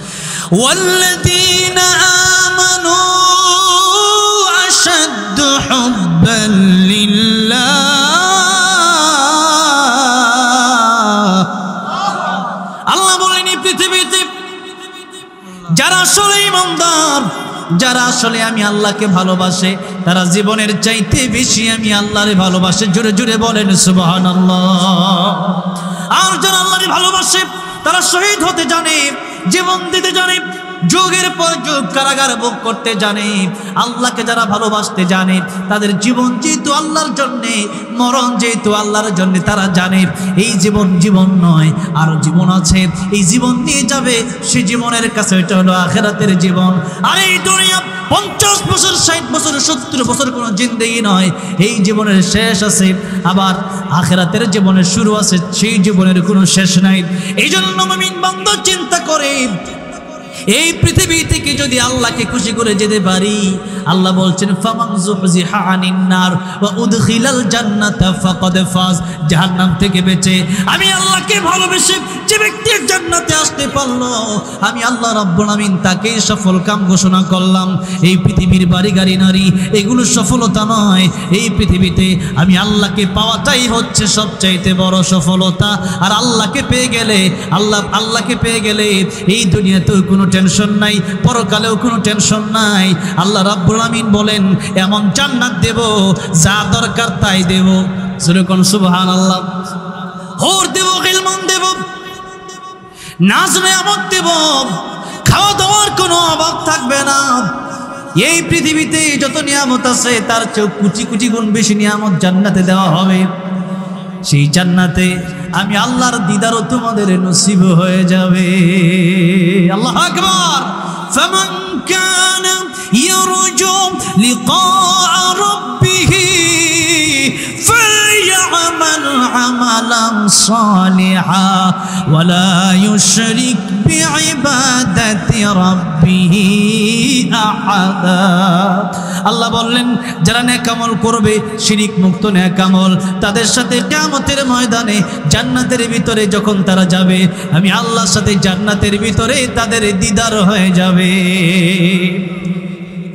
ওয়াল্লাযীনা আমানু আশাদ্দু হুব্বান লিল্লাহ। আল্লাহ বলেন এই পৃথিবীতে যারা আসলে ঈমানদার, যারা আসলে আমি আল্লাহকে ভালোবাসে, তারা জীবনের চাইতে বেশি আমি আল্লাহরে ভালোবাসে। জোরে জোরে বলেন সুবহানাল্লাহ। আর যারা আল্লাহরে ভালোবাসে তারা শহীদ হতে জানে, জীবন দিতে জানে, যুগের পর যুগ কারাগার ভোগ করতে জানে। আল্লাহকে যারা ভালোবাসতে জানে তাদের জীবন যেহেতু আল্লাহর জন্যে, মরণ যেহেতু আল্লাহর জন্যে, তারা জানে এই জীবন জীবন নয়, আরো জীবন আছে, এই জীবন নিয়ে যাবে সে জীবনের কাছে, এটা হলো আখিরাতের জীবন। আর এই দুনিয়া 50 বছর 60 বছর 70 বছর কোনো জিন্দেগি নয়, এই জীবনের শেষ আছে, আবার আখিরাতের জীবনের শুরু আছে, সেই জীবনের কোনো শেষ নাই। এই জন্য মুমিন বান্দা চিন্তা করে এই পৃথিবী থেকে যদি আল্লাহকে খুশি করে যেতে পারি, আল্লাহ বলছেন ফামান যুহজিহা আনিন নার ওয়া উদখিলাল জান্নাতা ফাকাদ ফাজ। জাহান্নাম থেকে বেঁচে আমি আল্লাহকে ভালোবেসে যে ব্যক্তি জান্নাতে আসতে পারলো, আমি আল্লাহ রাব্বুল আমিন তাকেই সফল কাম ঘোষণা করলাম। এই পৃথিবীর বাড়ি গাড়ি নারী এগুলো সফলতা নয়, এই পৃথিবীতে আমি আল্লাহকে পাওয়াটাই হচ্ছে সবচাইতে বড় সফলতা। আর আল্লাহকে পেয়ে গেলে, আল্লাহকে পেয়ে গেলে এই দুনিয়াতেও কোনো টেনশন নাই, পরকালেও কোনো টেনশন নাই। আল্লাহ রাব্বুল আমিন বলেন এমন জান্নাত দেব যা দরকার তাই দেব। যেরকম সুবহানাল্লাহ। হোর দেব, গিলমান দেব, নাজ নেয়ামত দেব, খাওয়া দাওয়ার কোনো অভাব থাকবে না। এই পৃথিবীতে যত নিয়ামত আছে তার চেয়ে কোটি কোটি গুণ বেশি নিয়ামত জান্নাতে দেওয়া হবে। সেই জান্নাতে আমি আল্লাহর দিদারও তোমাদের নসিব হয়ে যাবে। আল্লাহু আকবার। ফামান কানা ইয়ারজু লিকা রাব্বিহি ফালইআমাল আমালান সালিহা ওয়া লা ইউশরিক বিইবাদাতি রাব্বিহি আহাদা। আল্লাহ বললেন যারা নেক আমল করবে, শিরিক মুক্ত নেক আমল, তাদের সাথে কিয়ামতের ময়দানে জান্নাতের ভিতরে যখন তারা যাবে, আমি আল্লাহর সাথে জান্নাতের ভিতরে তাদের দিদার হয়ে যাবে।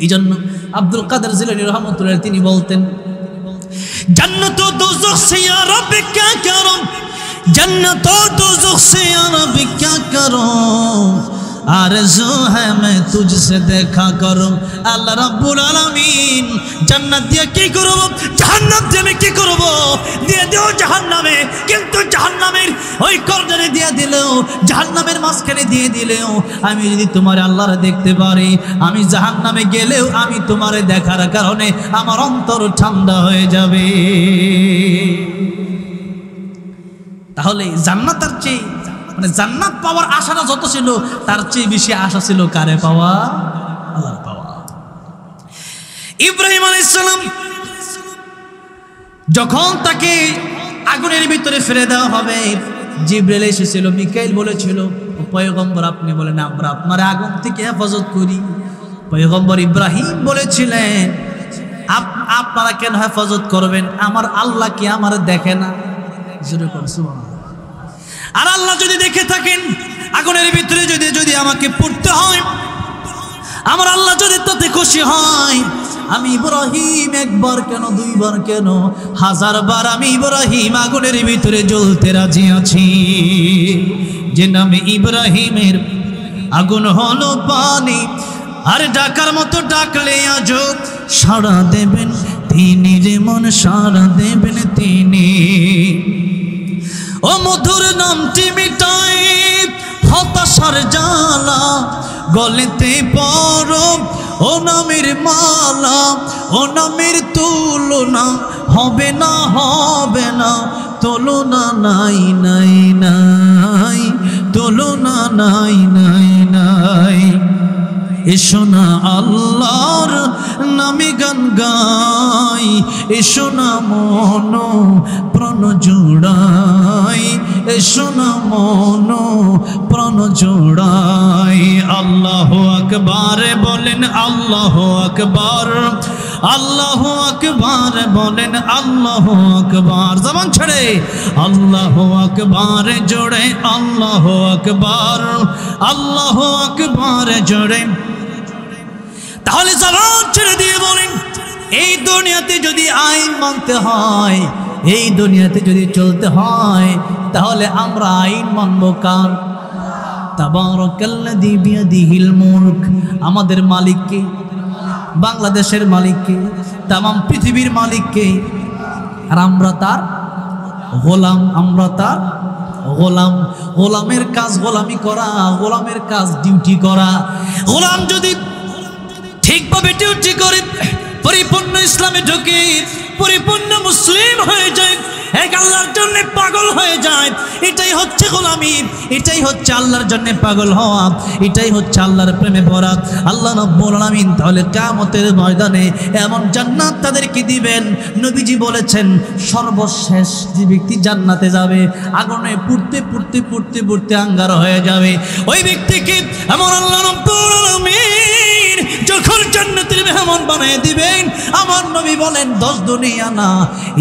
এই জন্য আব্দুল কাদের জিলানী রাহমাতুল্লাহ তিনি বলতেন জান্নাত ও দোজখ সে ইয়া রব্বি ক্যা করুম, জান্নাত ও দোজখ সে ইয়া রব্বি ক্যা করুম, आरज़ू है मैं तुझसे देखा करूं। আল্লাহ রাব্বুল আলামিন জান্নাত দিয়ে কি করব, জাহান্নাম দিয়ে কি করব, দিয়ে দিও জাহান্নামে। কিন্তু জাহান্নামের ওই কর্নারে দিয়ে দিলেও, জাহান্নামের মাঝখানে দিয়ে দিলেও, আমি যদি তোমার আল্লাহরে দেখতে পারি, আমি জাহান্নামে গেলেও আমি তোমারে দেখার কারণে আমার অন্তর ঠান্ডা হয়ে যাবে। তাহলে জান্নাতের চেয়ে মানে জান্নাত পাওয়ার আশাটা যত ছিল তার চেয়ে বেশি আশা ছিল কারে পাওয়া, আল্লাহর পাওয়া। ইব্রাহিম আলাইহিস সালাম যখন তাকে আগুনের ভিতরে ফেলে দেওয়া হবে, জিবরাইল এসেছিল, মিকাইল বলেছিল পয়গম্বর আপনি বলেন আমরা আপনার আগুন থেকে হেফাজত করি। পয়গম্বর ইব্রাহিম বলেছিলেন আপনারা কেন হেফাজত করবেন, আমার আল্লাহ কি আমার দেখে না? আর আল্লাহ যদি দেখে থাকেন আগুনের ভিতরে যদি আমাকে পড়তে হয়, আমার আল্লাহ যদি তাতে খুশি হয়, আমি ইব্রাহিম একবার কেন দুইবার কেন 1000 বার আমি ইব্রাহিম আগুনের ভিতরে জ্বলতে রাজি আছি। যে নামে ইব্রাহিমের আগুন হলো পানি, আর ডাকার মতো ডাকলে আজও সাড়া দেবেন তিনি, যেমন সাড়া দেবেন তিনি। ও মধুর নামটি মিটাই হতাশার জ্বালা, গলেতে পড়ো ও নামের মালা, ও নামের তুলনা হবে না, হবে না, তুলনা নাই নাই নাই, তুলনা নাই নাই নাই। এসো না আল্লাহর নামে গান গাই, এসো না মন প্রাণ প্রাণ জুড়াই, এসো না মন প্রাণ জুড়াই। আল্লাহু আকবার বলেন, আল্লাহু আকবার, আল্লাহু আকবার বলেন, আল্লাহু আকবার। জবান ছেড়ে আল্লাহু আকবার জোড়ে, আল্লাহু আকবার, আল্লাহু আকবার জোড়ে। তাহলে জবান ছেড়ে দিয়ে বলেন, এই দুনিয়াতে যদি আইন মানতে হয়, এই দুনিয়াতে যদি চলতে হয়, তাহলে আমরা আইন মানব কার? তাবারাকাল্লাযী বিয়াদিহিল মুলক। আমাদের মালিককে, বাংলাদেশের মালিককে, তামাম পৃথিবীর মালিককে। আর আমরা তার গোলাম, আমরা তার গোলাম। গোলামের কাজ গোলামি করা, গোলামের কাজ ডিউটি করা। গোলাম যদি ঠিকভাবে ডিউটি করে, পরিপূর্ণ ইসলামে ঢুকে, পরিপূর্ণ মুসলিম হয়ে যায়, এক আল্লাহর জন্য পাগল হয়ে যায়, এটাই হচ্ছে গোলামি, এটাই হচ্ছে আল্লাহর জন্য পাগল হওয়া, এটাই হচ্ছে আল্লাহর প্রেমে পড়া। আল্লাহ রাব্বুল আলামিন তাহলে কিয়ামতের ময়দানে এমন জান্নাত তাদেরকে দিবেন। নবীজি বলেছেন, সর্বশেষ যে ব্যক্তি জান্নাতে যাবে, আগুনে পুড়তে পুড়তে পুড়তে পুড়তে আঙ্গার হয়ে যাবে, ওই ব্যক্তিকে এমন আল্লাহ রাব্বুল আলামিন যখন জান্নাতের মেহমান বানিয়ে দিবেন, আমার নবী বলেন 10 দুনিয়া না,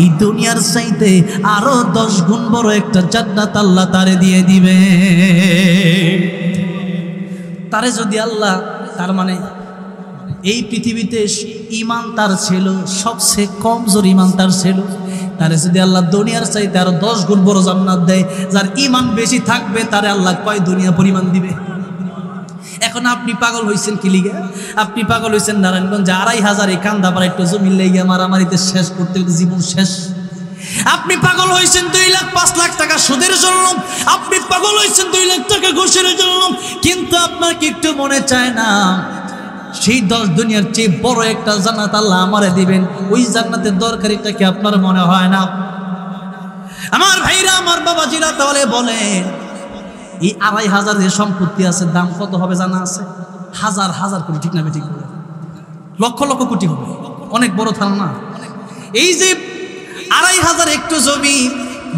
এই দুনিয়ার চাইতে আরো 10 গুণ বড় একটা জান্নাত আল্লাহ তারে দিয়ে দিবে। তারে যদি আল্লাহ, তার মানে এই পৃথিবীতে ঈমান তার ছিল, সবচেয়ে কমজোর ঈমান তার ছিল, তারে যদি আল্লাহ দুনিয়ার চাইতে আরো 10 গুণ বড় জান্নাত দেয়, যার ঈমান বেশি থাকবে তারে আল্লাহ কয় দুনিয়া পরিমাণ দিবে। এখন আপনি পাগল হয়েছেন কি লিগে? আপনি পাগল হয়েছেন নারায়ণগঞ্জে 2500 এই কান্দাপাড়া একটু জমি লেগে মারামারিতে শেষ করতে করতে জীবন শেষ। আপনি পাগল হয়েছেন 2 লাখ 5 লাখ টাকা সুদের জন্য, আপনি পাগল হয়েছেন 2 লাখ টাকা ঘুষের জন্য, কিন্তু আপনার কি একটু মনে চায় না সেই 10 দুনিয়ার চেয়ে বড় একটা জান্নাত আল্লাহ আমারে দিবেন? ওই জান্নাতের দরকারিটা কি আপনার মনে হয় না? আমার ভাইরা, আমার বাবাজিরা, তাহলে বলেন এই 2500 যে সম্পত্তি আছে, দাম কত হবে জানা আছে? হাজার হাজার কোটি, ঠিক না ঠিক বলে? লক্ষ লক্ষ কোটি হবে, অনেক বড় ধারণা। এই যে 2500 একটু জমি,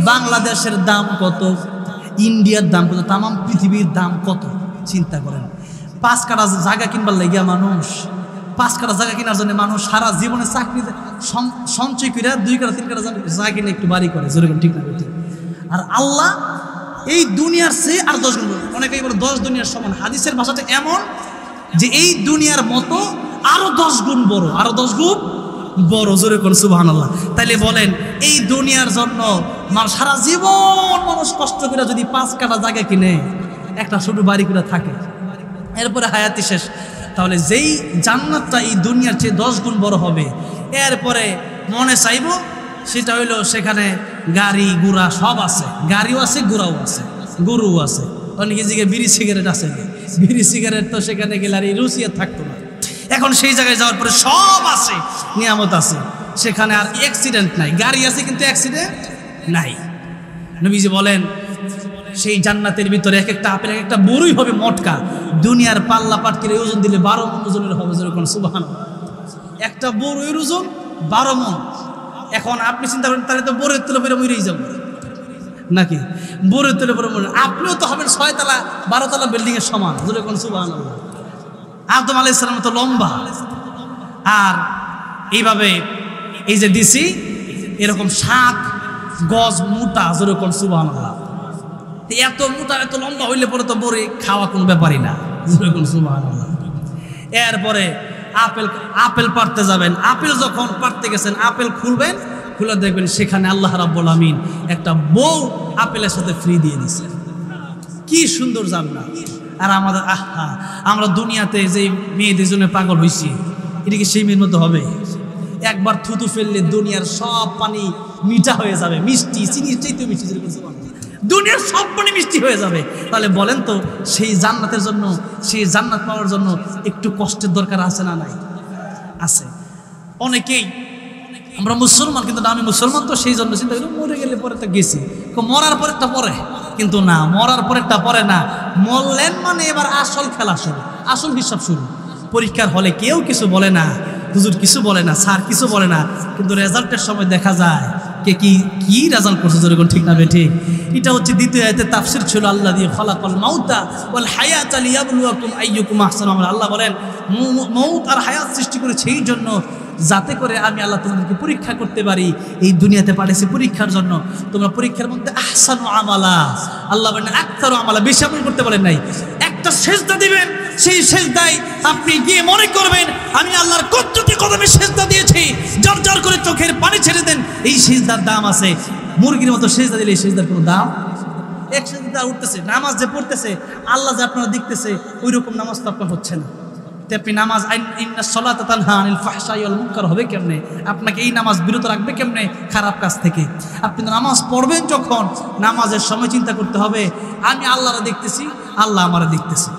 বাংলাদেশের দাম কত, ইন্ডিয়ার দাম কত, তামাম পৃথিবীর দাম কত চিন্তা করেন। 5 কাঠা জায়গা কিনবার লাগিয়া মানুষ, 5 কাঠা জায়গা কেনার জন্য মানুষ সারা জীবনে চাকরি সঞ্চয় করে 2 কাঠা 3 কাঠা জায়গা কিনে একটু বাড়ি করে, যেরকম ঠিক না ঠিক। আর আল্লাহ এই দুনিয়ার চেয়ে আর 10 গুণ, অনেকেই বলে 10 দুনিয়ার সমান। হাদিসের ভাষাটা এমন যে এই দুনিয়ার মতো আরো 10 গুণ বড়, আরো 10 গুণ বড়, জোরে কোন সুবহানাল্লাহ। তাইলে বলেন এই দুনিয়ার জন্য সারা জীবন মানুষ কষ্ট করে যদি 5 কাঠা জায়গা কিনে একটা ছোট বাড়ি করে থাকে, এরপরে হায়াতি শেষ, তাহলে যেই জান্নাতটা এই দুনিয়ার চেয়ে 10 গুণ বড় হবে, এরপরে মনে চাইব সেটা হইলো সেখানে গাড়ি ঘোড়া সব আছে, গাড়িও আছে, ঘোড়াও আছে, গরুও আছে। অনেকে জিগে বিড়ি সিগারেট আছে, বিড়ি সিগারেট তো সেখানে গেলে আর এই রুচিয়া থাকতো না। এখন সেই জায়গায় যাওয়ার পরে সব আছে, নিয়ামত আছে, সেখানে আর অ্যাক্সিডেন্ট নাই। গাড়ি আছে কিন্তু অ্যাক্সিডেন্ট নাই। নবীজি বলেন সেই জান্নাতের ভিতরে এক একটা আপেল, এক একটা বড়ই হবে মটকা, দুনিয়ার পাল্লা পাটকির ওজন দিলে 12 মণ ওজনের হবে, যেরকম সুবহানাল্লাহ। একটা বড়ইর ওজন 12 মণ। এখন আপনি চিন্তা করেন, তাহলে তো বড়ের তেলে পরে মরেই যাবো নাকি? বড়ের তেলে পরে মরে আপনিও তো হবেন 6 তলা 12 তলা বিল্ডিং এর সমান, যেরকম সুবহানাল্লাহ। আদম আলাইহিস সালাম তো লম্বা, আর এইভাবে এই যে দিছি এরকম 7 গজ মোটা, যেরকম সুবহানাল্লাহ। এত মোটা এত লম্বা হইলে পরে তো বড়ি খাওয়া কোনো ব্যাপারই না, যেরকম সুবহানাল্লাহ। এরপরে আপেল পাড়তে যাবেন, আপেল যখন পাড়তে গেছেন, আপেল খুলবেন, খুলে দেখবেন সেখানে আল্লাহ রাব্বুল আমিন একটা বউ আপেলের সাথে ফ্রি দিয়ে দিচ্ছে। কি সুন্দর জান্নাত! আর আমাদের আমরা দুনিয়াতে যে মেয়েদের জন্য পাগল হইছি, এটা কি সেই মেয়ের মতো হবে? একবার থুতু ফেললে দুনিয়ার সব পানি মিঠা হয়ে যাবে, মিষ্টি, চিনির চাইতে মিষ্টি, দুনিয়ার সব পানি মিষ্টি হয়ে যাবে। তাহলে বলেন তো সেই জান্নাতের জন্য, সেই জান্নাত পাওয়ার জন্য একটু কষ্টের দরকার আছে না নাই? আছে। অনেকেই আমরা মুসলমান, কিন্তু আমি মুসলমান তো সেই জন্য চিন্তা করি মরে গেলে পরে তো গেছি, মরার পরেরটা পরে, কিন্তু না, মরার পরেরটা পরে না। মরলেন মানে এবার আসল খেলা শুরু, আসল হিসাব শুরু। পরীক্ষার হলে কেউ কিছু বলে না, হুজুর কিছু বলে না, স্যার কিছু বলে না, কিন্তু রেজাল্টের সময় দেখা যায় কে কি কি রেজাল্ট করছে যেরকম ঠিক না ঠিক। এটা হচ্ছে দ্বিতীয় আয়াতে তাফসীর ছিল আল্লাহ দিয়ে খালাকাল মাউতা ওয়াল হায়াতা লিয়াবলুয়াকুম আইয়ুকুম আহসানু আমালা। আল্লাহ বলেন মউত আর হায়াত সৃষ্টি করেছে এই জন্য যাতে করে আমি আল্লাহ তোমাদেরকে পরীক্ষা করতে পারি। এই দুনিয়াতে পাঠিয়েছি পরীক্ষার জন্য। তোমরা পরীক্ষার মধ্যে আহসানু আমালা, আল্লাহ বলেন আকতারু আমালা, বেশি আমল করতে বলেন নাই। একটা সেজদা দিবেন, সেই সেজদায় আপনি গিয়ে মনে করবেন আমি আল্লাহর কতটি কদমে সেজদা দিয়েছি, জর জর করে চোখের পানি ছেড়ে দেন। এই সেজদার দাম আছে। মুরগির মতো সেজদা দিলে এই সেজদার কোনো দাম, এক সেজদা উঠতেছে। নামাজ যে পড়তেছে আল্লাহ যে আপনারা দেখতেছে ওই রকম নামাজ তো আপনার হচ্ছে না। আপনি নামাজ ইন্নাস সালাতা তানহা আনিল ফাহশাই ওয়াল মুনকার হবে কেমনে? আপনাকে এই নামাজ বিরত রাখবে কেমনে খারাপ কাজ থেকে? আপনি নামাজ পড়বেন যখন নামাজের সময় চিন্তা করতে হবে আমি আল্লাহরে দেখতেছি, আল্লাহ আমারে দেখতেছে।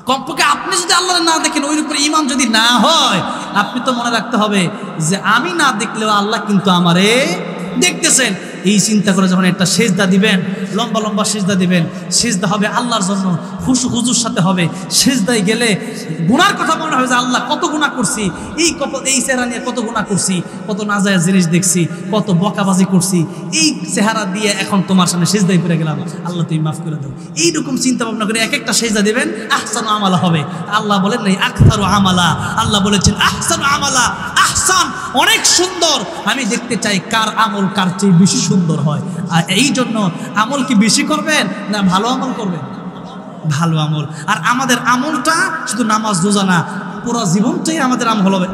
কমপক্ষে আপনি যদি আল্লাহরে না দেখেন, ওই উপরে ঈমান যদি না হয়, আপনি তো মনে রাখতে হবে যে আমি না দেখলেও আল্লাহ কিন্তু আমারে দেখতেছেন। এই চিন্তা করে যখন একটা সেজদা দিবেন, লম্বা লম্বা সেজদা দিবেন, সেজদা হবে আল্লাহর জন্য, খুশু খুজুর সাথে হবে। সেজদায় গেলে গুনার কথা মনে হবে যে আল্লাহ কত গুনাহ করছি, এই চেহারা নিয়ে কত গুনাহ করছি, কত নাজায়েজ জিনিস দেখছি, কত বকাবাজি করছি, এই চেহারা দিয়ে এখন তোমার সামনে সেজদায় পড়ে গেলাম, আল্লাহ তুমি মাফ করে দাও। এইরকম চিন্তা ভাবনা করে এক একটা সেজদা দিবেন, আহসানু আমালা হবে। আল্লাহ বলেন নাই আকতারু আমালা, আল্লাহ বলেছেন আহসানু আমালা। আহসান অনেক সুন্দর, আমি দেখতে চাই কার আমল কার চেয়ে বেশি সুন্দর হয়। আর এই জন্য আমল কি বেশি করবেন না ভালো আমল করবেন? ভালো আমল। আর আমাদের আমলটা শুধু নামাজ রোজা না, পুরো জীবনটাই আমাদের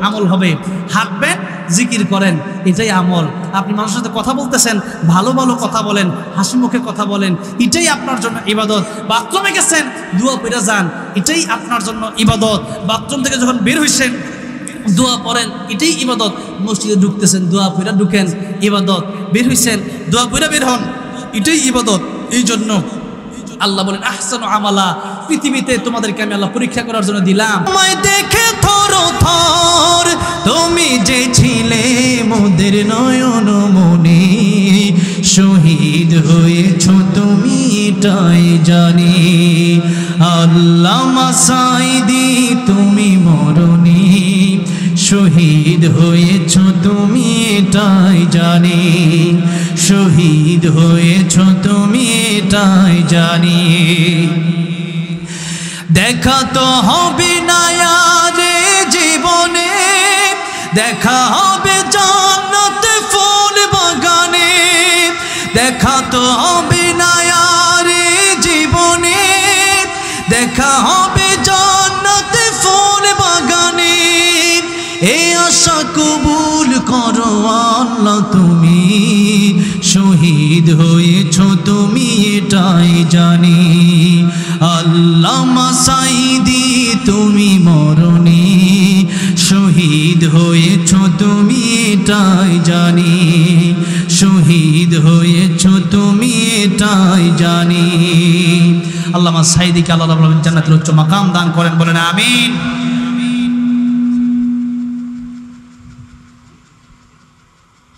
আমল হবে। হাঁটবেন, জিকির করেন, এটাই আমল। আপনি মানুষের সাথে কথা বলতেছেন, ভালো ভালো কথা বলেন, হাসি মুখে কথা বলেন, এটাই আপনার জন্য ইবাদত। বাথরুমে গেছেন, দোয়া পড়ে যান, এটাই আপনার জন্য ইবাদত। বাথরুম থেকে যখন বের হইছেন দোয়া পড়েন, এটাই ইবাদত। মসজিদে ঢুকতেছেন, দোয়া পড়া ঢুকেন, ইবাদত। বের হইছেন, দোয়া পড়া বের হন, এটাই ইবাদত। এই জন্য আল্লাহ বলেন আহসানু আমালা। পৃথিবীতে তোমাদেরকে আমি আল্লাহ পরীক্ষা করার জন্য দিলাম। আমায় দেখে থর থর তুমি যে ছিলে মোদের নয়ন মনে, শহীদ হয়েছ তুমি এটাই জানি। আল্লামা সাঈদী তুমি মরণি, শহীদ হয়েছ তুমি এটাই জানি। শহীদ হয়েছ তুমি এটাই জানি। দেখা তো হবে না আর জীবনে, দেখা হবে জান্নাত ফুল বাগানে। দেখা তো হবে না আর জীবনে, দেখা হবে জান্নাত ফুল বাগানে। এই আশা কবুল করো আল্লাহ তুমি, শহীদ হয়েছ তুমি এটাই জানি। আল্লামা সাঈদী তুমি মরণি, শহীদ হয়েছ তুমি এটাই জানি। শহীদ হয়েছ তুমি এটাই জানি। আল্লামা সাঈদীকে আল্লাহ রাব্বুল আলামিন জান্নাতের উচ্চ মাকাম দান করেন, বলেন আমিন।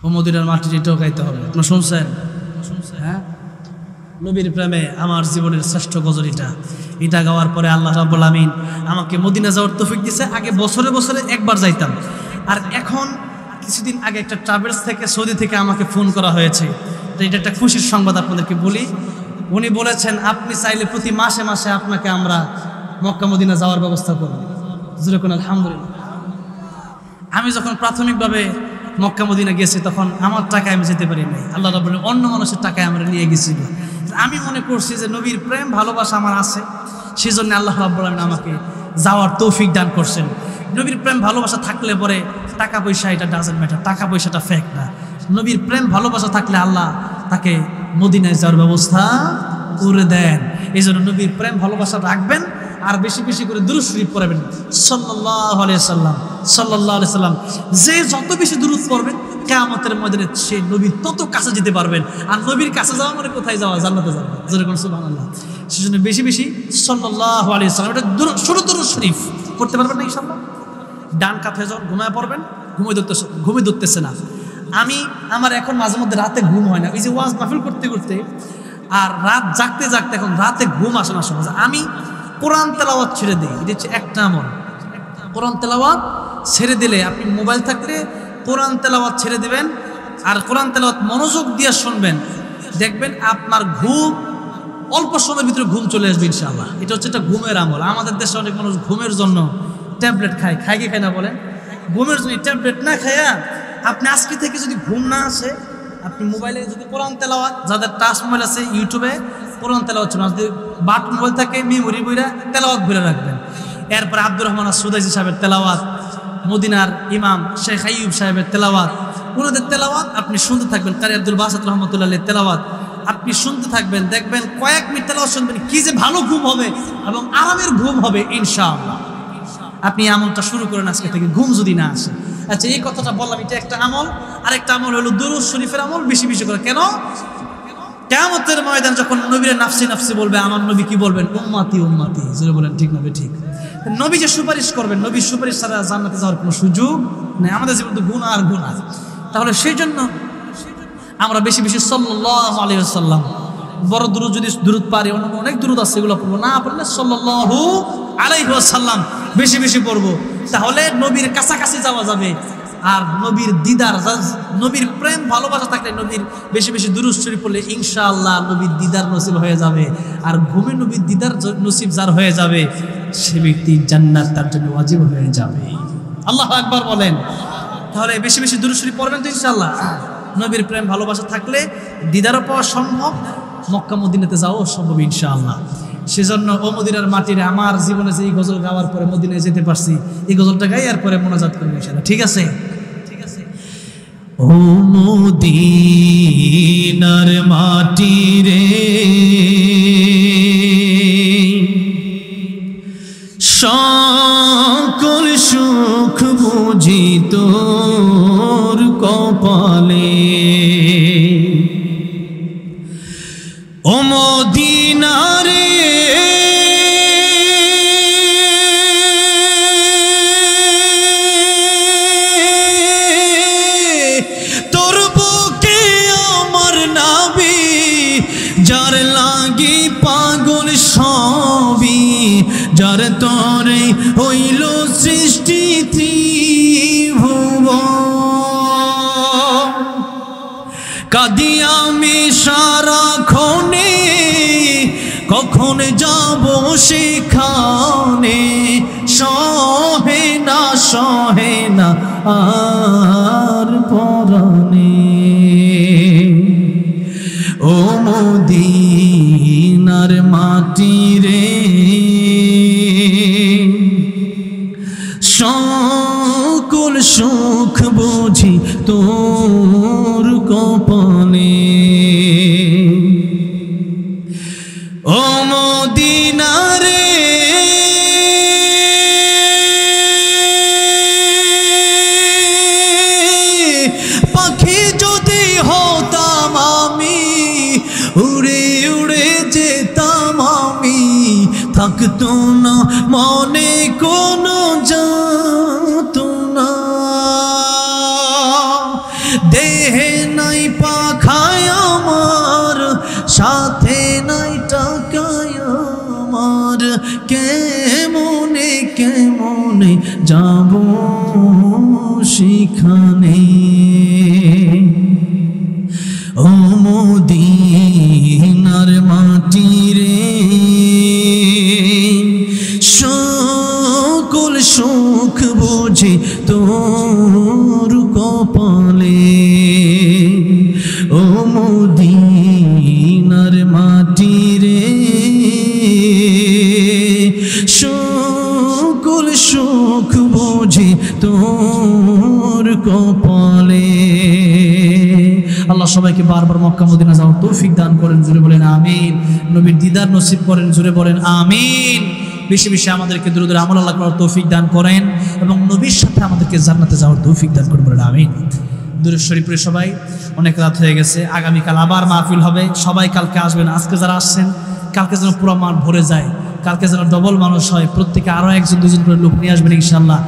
ও মদিনার মাটি এটাও গাইতে হবে। আপনারা শুনছেন? হ্যাঁ, নবীর প্রেমে আমার জীবনের শ্রেষ্ঠ গজল এটা গাওয়ার পরে আল্লাহ রাব্বুল আমিন আমাকে মদিনা যাওয়ার তৌফিক দিয়েছে। আগে বছরে বছরে একবার যাইতাম, আর এখন কিছুদিন আগে একটা ট্রাভেলস থেকে সৌদি থেকে আমাকে ফোন করা হয়েছে। তো এটা একটা খুশির সংবাদ আপনাদেরকে বলি। উনি বলেছেন আপনি চাইলে প্রতি মাসে মাসে আপনাকে আমরা মক্কা মদিনা যাওয়ার ব্যবস্থা করব। যেরকম আলহামদুলিল্লাহ। আমি যখন প্রাথমিকভাবে মক্কা মদিনা গেছি তখন আমার টাকায় আমি যেতে পারি নাই, আল্লাহ রাব্বুল আলামিন অন্য মানুষের টাকায় আমরা নিয়ে গেছিল। আমি মনে করছি যে নবীর প্রেম ভালোবাসা আমার আছে, সেই জন্য আল্লাহ রাব্বুল আলামিন আমাকে যাওয়ার তৌফিক দান করছেন। নবীর প্রেম ভালোবাসা থাকলে পরে টাকা পয়সা এটা ডাজেন্ট ম্যাটার, টাকা পয়সাটা ফেক না। নবীর প্রেম ভালোবাসা থাকলে আল্লাহ তাকে মদিনায় যাওয়ার ব্যবস্থা করে দেন। এই জন্য নবীর প্রেম ভালোবাসা রাখবেন, আর বেশি বেশি করে দুরূদ শরীফ পড়বেন সাল্লাল্লাহু আলাইহি সাল্লাম, সাল্লাল্লাহু আলাইহি সাল্লাম। যে যত বেশি দুরূদ পড়বেন কিয়ামতের ময়দানে সে নবীর তত কাছে যেতে পারবেন। আর নবীর কাছে যাওয়া মানে কোথায় যাওয়া? জান্নাতে যাওয়া। যেরকম সুবহানাল্লাহ। সেজন্য বেশি বেশি সাল্লাল্লাহু আলাইহি সাল্লাম এটা ষোলো দুরূদ শরীফ পড়তে পারবেন না ইনশাআল্লাহ। ডান কাঁধে যখন ঘুমায় পড়বেন, ঘুমে ধরতেছে না। আমার এখন মাঝে মধ্যে রাতে ঘুম হয় না, এই যে ওয়াজ মাহফিল করতে করতে আর রাত জাগতে জাগতে এখন রাতে ঘুম আসে না সহজে। আমি কোরআন তেলাওয়াত ছেড়ে দিই, এটা হচ্ছে একটা আমল। কোরআন তেলাওয়াত ছেড়ে দিলে, আপনি মোবাইল থাকলে কোরআন তেলাওয়াত ছেড়ে দিবেন, আর কোরআন তেলাওয়াত মনোযোগ দিয়ে শুনবেন, দেখবেন আপনার ঘুম অল্প সময়ের ভিতরে ঘুম চলে আসবে ইনশাআল্লাহ। এটা হচ্ছে একটা ঘুমের আমল। আমাদের দেশে অনেক মানুষ ঘুমের জন্য ট্যাবলেট খায়, খায় কি খায় না বলেন? ঘুমের জন্য ট্যাবলেট না খায়া আপনি আজকে থেকে যদি ঘুম না আসে, আপনি মোবাইলে যদি কোরআন তেলাওয়াত, যাদের টাচ মোবাইল আছে ইউটিউবে কোরআন তেলাওয়াত শুনুন, যদি বাট মোবাইল থাকে মেমোরি বইরা তেলাওয়াত ভরে রাখবেন। এরপর আব্দুর রহমান সুদাইসি সাহেবের তেলাওয়াত, মদিনার ইমাম শেখ আইয়ুব সাহেবের তেলাওয়াত, ওনাদের তেলাওয়াত আপনি শুনতে থাকবেন। কারি আব্দুল বাসাত রহমতুল্লাহ তেলাওয়াত আপনি শুনতে থাকবেন, দেখবেন কয়েক মিনিট তেলাওয়াত শুনবেন, কি যে ভালো ঘুম হবে এবং আরামের ঘুম হবে ইনশাআল্লাহ। আপনি আমলটা শুরু করেন আজকে থেকে, ঘুম যদি না আসে। আচ্ছা, এই কথাটা বললাম, এটা একটা আমল। আরেকটা আমল হলো দুরূদ শরীফের আমল, বেশি বেশি করে। কেন? কিয়ামতের ময়দান যখন নবীরে নাফসি নাফসি বলবে, আমার নবী কি বলবেন? উম্মতি উম্মতি। জোরে বলেন ঠিক না? ঠিক। নবী যে সুপারিশ করবেন, নবীর সুপারিশ ছাড়া জান্নাতে যাওয়ার কোনো সুযোগ নেই। আমাদের জীবনে তো গুনাহ আর গুনাহ। তাহলে সেই জন্য আমরা বেশি বেশি সাল্লাল্লাহু আলাইহি ওয়াসাল্লাম, বড় দুরূদ যদি দুরূদ পারি, অনেক দুরূদ আছে, এগুলো পড়বো না, পড়লে সাল্লাল্লাহু আলাইহি ওয়াসাল্লাম বেশি বেশি পড়বো। তাহলে নবীর কাছাকাছি যাওয়া যাবে। আর নবীর দিদার, নবীর প্রেম ভালোবাসা থাকলে, নবীর বেশি বেশি দুরূদ শরীফ পড়লে ইনশাআল্লাহ নবীর দিদার নসিব হয়ে যাবে। আর ঘুমে নবীর দিদার নসিব যার হয়ে যাবে, সে ব্যক্তি জান্নাত তার জন্য ওয়াজিব হয়ে যাবে। আল্লাহু আকবার বলেন। তাহলে বেশি বেশি দুরূদ শরীফ পড়বেন তো ইনশাআল্লাহ। নবীর প্রেম ভালোবাসা থাকলে দিদারও পাওয়া সম্ভব, মক্কা মদিনাতে যাওয়া সম্ভব ইনশাআল্লাহ। সেজন্য ও মদিনার মাটিরে, আমার জীবনে যে এই গজল গাওয়ার পরে মদিনায় যেতে পারছি, এই গজলটা গাই আর পরে মোনাজাত করবো ইনশাআল্লাহ। ঠিক আছে? ঠিক আছে। ও মদিনার মাটিরে সকল সুখ বুঝি তোর কপালে, ও মদিনারে তোর বুকে আমার নাবি, যার লাগি পাগল সবই, যার তরে হইল সৃষ্টি ত্রিভুবন। কাঁদি আমি সারাক্ষণে, কখন যাব সেখানে, সহে না আর পরাণে। ও মদিনার মাটিরে সকল সুখ বুঝি তোর কপালে, ও মদিনারে পাখি যদি হতাম আমি, উড়ে উড়ে যেতাম আমি, থাকতো না মনে কোনো যাতনা। দেহে নাই পাখায় আমার, সাথে নাই টাকায় আমার, কেমনে কেমনে যাব সেখানে। ও মদিনার মাটিরে সকল সুখ বুঝি তোর কপালে, ও মদিনার মাটিরে সকল সুখ বুঝি তোর কপালে। আল্লাহ সবাইকে বারবার মক্কা মদিনা যাওয়ার তৌফিক দান করেন, জুড়ে বলেন আমিন। নবীর দিদার নসিব করেন, জুড়ে বলেন আমিন। বেশি বেশি আমাদেরকে দুরূদের আমল আল্লাহ করার তৌফিক দান করেন এবং নবীর সাথে আমাদেরকে জান্নাতে যাওয়ার তৌফিক দান করেন, বলেন আমিন। দুরূদ শরীফে সবাই, অনেক রাত হয়ে গেছে, আগামীকাল আবার মাহফিল হবে। সবাই কালকে আসবেন, আজকে যারা আসছেন কালকে যেন পুরো মাঠ ভরে যায়, কালকে যেন ডবল মানুষ হয়, প্রত্যেকে আরো একজন দুজন করে লোক নিয়ে আসবেন ইনশাআল্লাহ।